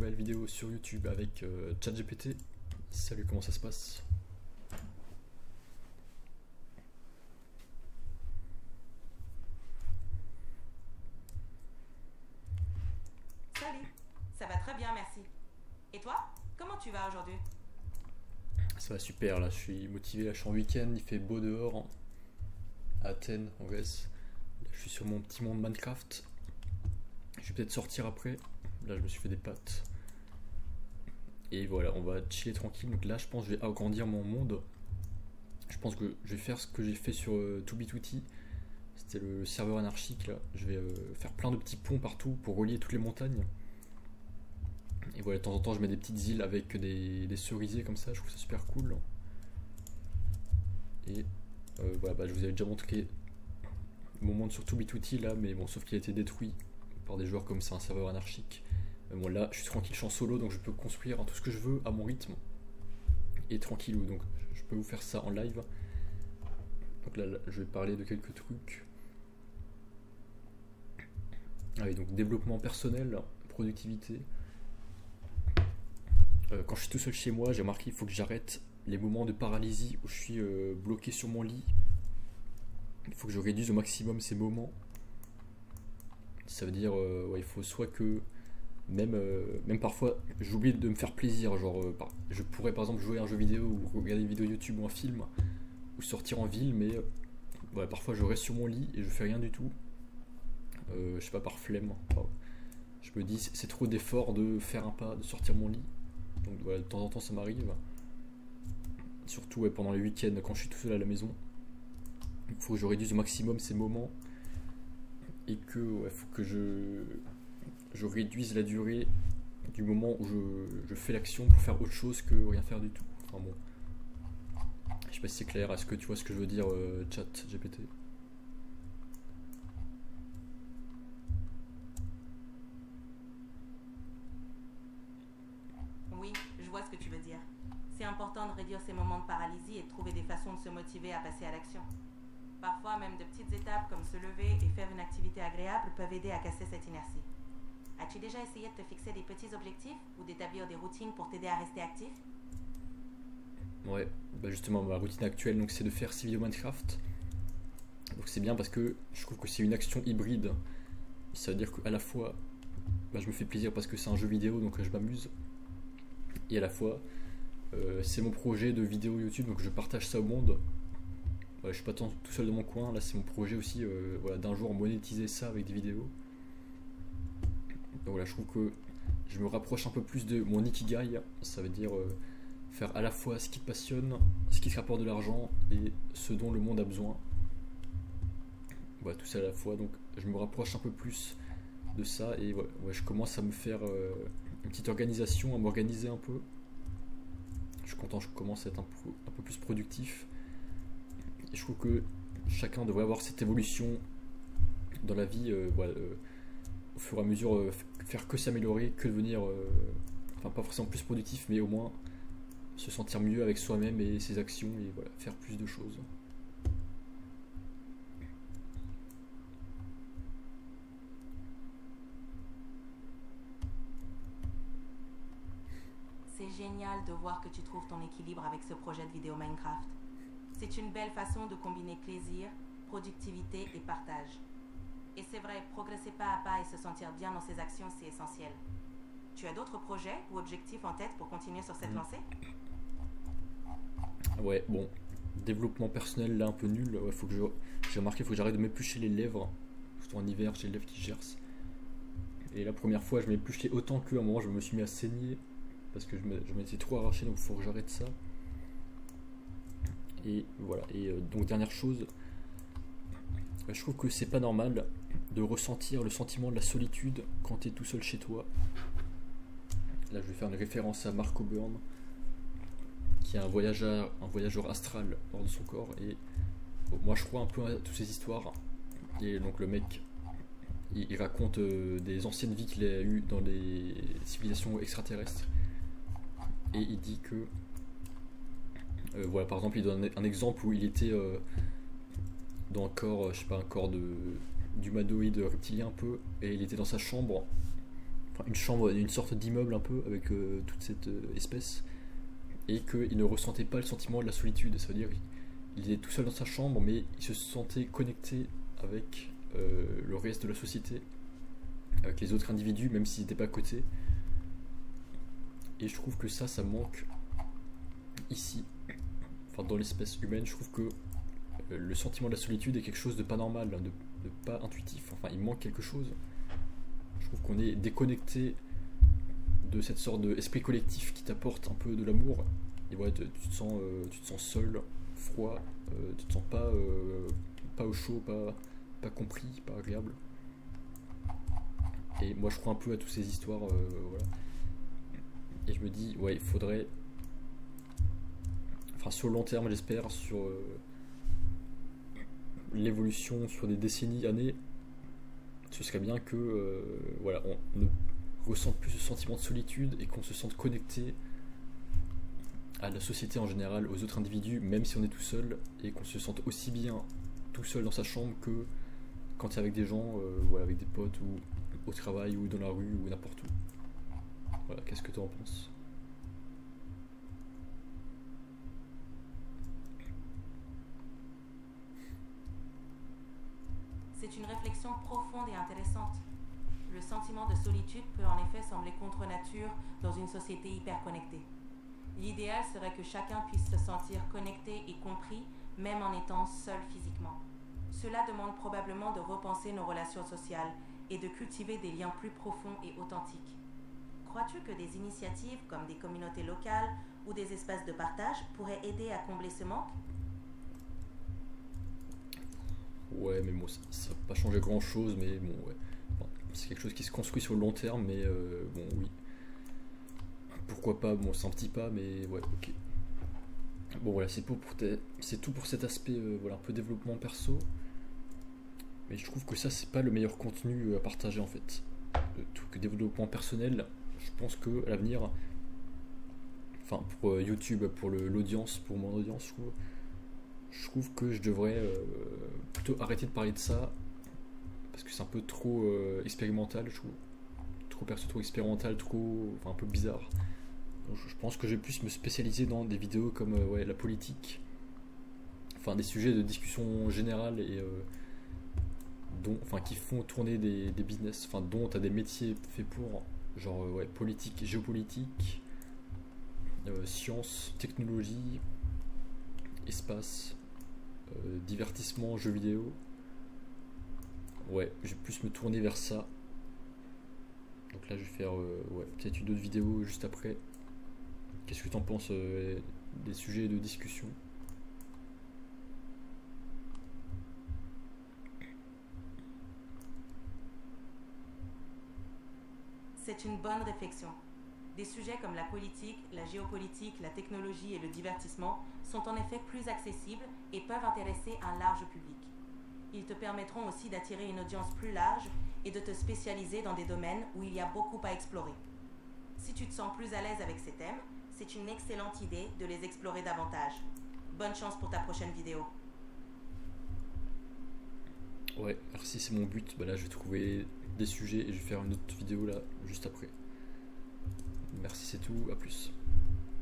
nouvelle vidéo sur YouTube avec ChatGPT. Salut, comment ça se passe? Salut, ça va très bien, merci. Et toi, comment tu vas aujourd'hui? Ça va super, là je suis motivé, là je suis en week-end, il fait beau dehors, hein, à Athènes en Grèce. Là, je suis sur mon petit monde Minecraft. Je vais peut-être sortir après. Là je me suis fait des pâtes. Et voilà, on va chiller tranquille. Donc là je pense que je vais agrandir mon monde. Je pense que je vais faire ce que j'ai fait sur 2B2T. C'était le serveur anarchique là. Je vais faire plein de petits ponts partout pour relier toutes les montagnes. Et voilà, de temps en temps je mets des petites îles avec des cerisiers comme ça, je trouve ça super cool. Et voilà, bah, je vous avais déjà montré mon monde sur 2B2T là, mais bon, sauf qu'il a été détruit par des joueurs comme c'est un serveur anarchique. Bon là, je suis tranquille, je suis en solo, donc je peux construire tout ce que je veux à mon rythme. Et tranquillou, donc je peux vous faire ça en live. Donc là, je vais parler de quelques trucs. Ah oui, donc développement personnel, productivité. Quand je suis tout seul chez moi, j'ai remarqué qu'il faut que j'arrête les moments de paralysie où je suis bloqué sur mon lit. Il faut que je réduise au maximum ces moments. Ça veut dire, ouais, il faut soit que, même parfois, j'oublie de me faire plaisir. Genre, je pourrais par exemple jouer à un jeu vidéo ou regarder une vidéo YouTube ou un film ou sortir en ville, mais ouais, parfois je reste sur mon lit et je fais rien du tout. Je sais pas, par flemme. Enfin, je me dis, c'est trop d'effort de faire un pas, de sortir mon lit. Donc voilà, de temps en temps ça m'arrive. Surtout ouais, pendant les week-ends quand je suis tout seul à la maison. Il faut que je réduise au maximum ces moments. Et que ouais, faut que je réduise la durée du moment où je fais l'action pour faire autre chose que rien faire du tout. Enfin bon. Je sais pas si c'est clair, est-ce que tu vois ce que je veux dire, chat GPT? Oui, je vois ce que tu veux dire. C'est important de réduire ces moments de paralysie et de trouver des façons de se motiver à passer à l'action. Parfois, même de petites étapes comme se lever et faire une activité agréable peuvent aider à casser cette inertie. As-tu déjà essayé de te fixer des petits objectifs ou d'établir des routines pour t'aider à rester actif? Ouais, bah justement ma routine actuelle donc c'est de faire 6 vidéos Minecraft. Donc c'est bien parce que je trouve que c'est une action hybride. Ça veut dire qu'à la fois bah, je me fais plaisir parce que c'est un jeu vidéo donc je m'amuse. Et à la fois c'est mon projet de vidéo YouTube donc je partage ça au monde. Ouais, je suis pas tout seul dans mon coin, là c'est mon projet aussi voilà, d'un jour monétiser ça avec des vidéos. Donc voilà, je trouve que je me rapproche un peu plus de mon ikigai, ça veut dire faire à la fois ce qui te passionne, ce qui te rapporte de l'argent et ce dont le monde a besoin. Voilà, tout ça à la fois, donc je me rapproche un peu plus de ça et ouais, je commence à me faire une petite organisation, à m'organiser un peu. Je suis content, je commence à être un peu plus productif. Et je trouve que chacun devrait avoir cette évolution dans la vie, voilà, au fur et à mesure, faire que s'améliorer, que devenir, enfin pas forcément plus productif, mais au moins se sentir mieux avec soi-même et ses actions et voilà, faire plus de choses. C'est génial de voir que tu trouves ton équilibre avec ce projet de vidéo Minecraft. C'est une belle façon de combiner plaisir, productivité et partage. Et c'est vrai, progresser pas à pas et se sentir bien dans ses actions, c'est essentiel. Tu as d'autres projets ou objectifs en tête pour continuer sur cette lancée? Ouais, bon, développement personnel là un peu nul. Ouais, j'ai remarqué, faut que j'arrête de m'éplucher les lèvres. Surtout en hiver, j'ai les lèvres qui gercent. Et la première fois, je m'épluchais autant qu'à un moment, je me suis mis à saigner parce que je m'étais trop arraché, donc il faut que j'arrête ça. Et voilà. Et donc dernière chose, je trouve que c'est pas normal de ressentir le sentiment de la solitude quand tu es tout seul chez toi. Là, je vais faire une référence à Mark O'Byrne, qui est un voyageur astral hors de son corps. Et bon, moi, je crois un peu à toutes ces histoires. Et donc le mec, il raconte des anciennes vies qu'il a eues dans les civilisations extraterrestres. Et il dit que, voilà, par exemple, il donne un exemple où il était dans un corps, je sais pas, un corps d'humanoïde reptilien un peu, et il était dans sa chambre, une chambre, une sorte d'immeuble un peu avec toute cette espèce, et qu'il ne ressentait pas le sentiment de la solitude. Ça veut dire qu'il était tout seul dans sa chambre, mais il se sentait connecté avec le reste de la société, avec les autres individus, même s'ils n'étaient pas à côté. Et je trouve que ça manque ici, enfin dans l'espèce humaine. Je trouve que le sentiment de la solitude est quelque chose de pas normal, hein, de pas intuitif. Enfin, il manque quelque chose. Je trouve qu'on est déconnecté de cette sorte d'esprit collectif qui t'apporte un peu de l'amour. Et ouais, tu te sens seul, froid, tu te sens pas au chaud, pas compris, pas agréable. Et moi je crois un peu à toutes ces histoires, voilà. Et je me dis, ouais, il faudrait, enfin sur le long terme j'espère, sur l'évolution, sur des décennies, années, ce serait bien que voilà, on ne ressente plus ce sentiment de solitude et qu'on se sente connecté à la société en général, aux autres individus, même si on est tout seul, et qu'on se sente aussi bien tout seul dans sa chambre que quand il est avec des gens, voilà, avec des potes ou au travail ou dans la rue ou n'importe où. Voilà, qu'est-ce que tu en penses? C'est une réflexion profonde et intéressante. Le sentiment de solitude peut en effet sembler contre nature dans une société hyper connectée. L'idéal serait que chacun puisse se sentir connecté et compris, même en étant seul physiquement. Cela demande probablement de repenser nos relations sociales et de cultiver des liens plus profonds et authentiques. Crois-tu que des initiatives comme des communautés locales ou des espaces de partage pourraient aider à combler ce manque? Ouais, mais bon, ça va pas changer grand chose, mais bon, ouais. Enfin, c'est quelque chose qui se construit sur le long terme, mais bon, oui. Pourquoi pas, bon, c'est un petit pas, mais ouais, ok. Bon, voilà, c'est tout pour cet aspect, voilà, un peu développement perso. Mais je trouve que ça, c'est pas le meilleur contenu à partager en fait. Tout que développement personnel, je pense que à l'avenir, enfin pour YouTube, pour l'audience, pour mon audience, je trouve que je devrais plutôt arrêter de parler de ça parce que c'est un peu trop expérimental, je trouve. Trop perso, trop expérimental, enfin un peu bizarre. Donc, je pense que je vais plus me spécialiser dans des vidéos comme ouais, la politique, enfin des sujets de discussion générale et enfin, qui font tourner des business, enfin, dont tu as des métiers faits pour, genre ouais, politique, géopolitique, sciences, technologie, espace, divertissement, jeux vidéo. Ouais, je vais plus me tourner vers ça. Donc là, je vais faire ouais, peut-être une autre vidéo juste après. Qu'est-ce que tu en penses des sujets de discussion? C'est une bonne réflexion. Des sujets comme la politique, la géopolitique, la technologie et le divertissement sont en effet plus accessibles et peuvent intéresser un large public. Ils te permettront aussi d'attirer une audience plus large et de te spécialiser dans des domaines où il y a beaucoup à explorer. Si tu te sens plus à l'aise avec ces thèmes, c'est une excellente idée de les explorer davantage. Bonne chance pour ta prochaine vidéo. Ouais, merci, c'est mon but. Bah là, je vais trouver des sujets et je vais faire une autre vidéo là juste après. Merci, c'est tout, à plus.